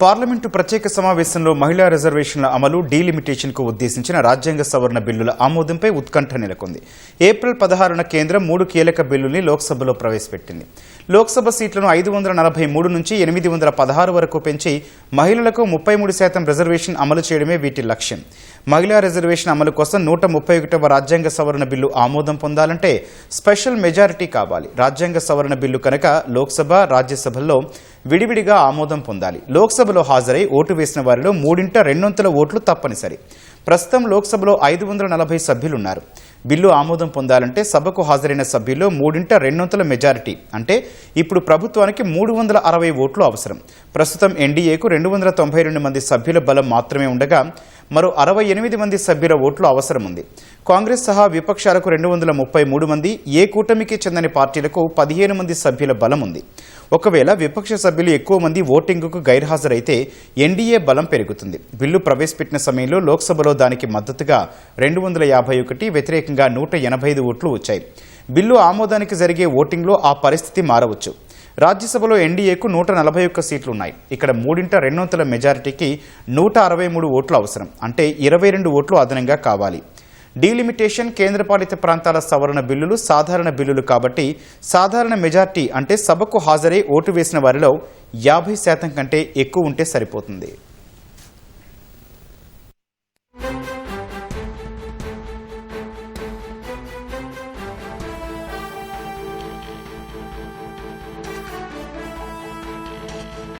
Parliament ప్రత్యేక సమావేశంలో మహిళా రిజర్వేషన్ల అమలు డీలిమిటేషన్కు ఉద్దేశించిన రాజ్యాంగ సవరణ బిల్లుల ఆమోదంపై ఉత్కంఠ నెలకొంది. ఏప్రిల్ 16న కేంద్రం 3 కీలక బిల్లుల్ని లోక్సభలో ప్రవేశపెట్టింది. లోక్సభ సీట్లను 543 నుంచి 816 వరకు పెంచి మహిళలకు 33% రిజర్వేషన్ అమలు చేయడమే వీటి లక్ష్యం. మహిళా రిజర్వేషన్ అమలు కోసం 131వ రాజ్యాంగ సవరణ బిల్లు ఆమోదం పొందాలంటే స్పెషల్ మెజారిటీ కావాలి. రాజ్యాంగ సవరణ బిల్లు కనుక లోక్సభ, రాజ్యసభల్లో విడివిడిగా ఆమోదం పొందాలి. లోక్సభలో హాజరై ఓటు వేసిన వారిలో 2/3 ఓట్లు తప్పనిసరి. ప్రస్తుతం లోక్సభలో 540 సభ్యులున్నారు. బిల్లు ఆమోదం పొందాలంటే సభకు హాజరైన సభ్యుల్లో 3/2 మెజారిటీ అంటే ఇప్పుడు ప్రభుత్వానికి 360 ఓట్లు అవసరం. ప్రస్తుతం ఎన్డీఏకు 292 మంది సభ్యుల బలం మాత్రమే ఉండగా మరో 68 మంది సభ్యుల ఓట్లు అవసరం ఉంది. కాంగ్రెస్ సహా విపక్షాలకు 233 మంది, ఏ కూటమికి చెందని పార్టీలకు 15 మంది సభ్యుల బలం ఉంది. ఒకవేళ విపక్ష సభ్యులు ఎక్కువ మంది ఓటింగుకు గైర్హాజరైతే ఎన్డీఏ బలం పెరుగుతుంది. బిల్లు ప్రవేశపెట్టిన సమయంలో లోక్సభలో దానికి మద్దతుగా 251, వ్యతిరేకంగా 185 ఓట్లు వచ్చాయి. బిల్లు ఆమోదానికి జరిగే ఓటింగ్లో ఆ పరిస్థితి మారవచ్చు. రాజ్యసభలో ఎన్డీఏకు 141 సీట్లున్నాయి. ఇక్కడ 3/2 మెజారిటీకి 163 ఓట్లు అవసరం. అంటే 22 ఓట్లు అదనంగా కావాలి. డీలిమిటేషన్, కేంద్రపాలిత ప్రాంతాల సవరణ బిల్లులు సాధారణ బిల్లులు కాబట్టి సాధారణ మెజార్టీ అంటే సభకు హాజరై ఓటు వేసిన వారిలో 50% కంటే ఎక్కువ ఉంటే సరిపోతుంది.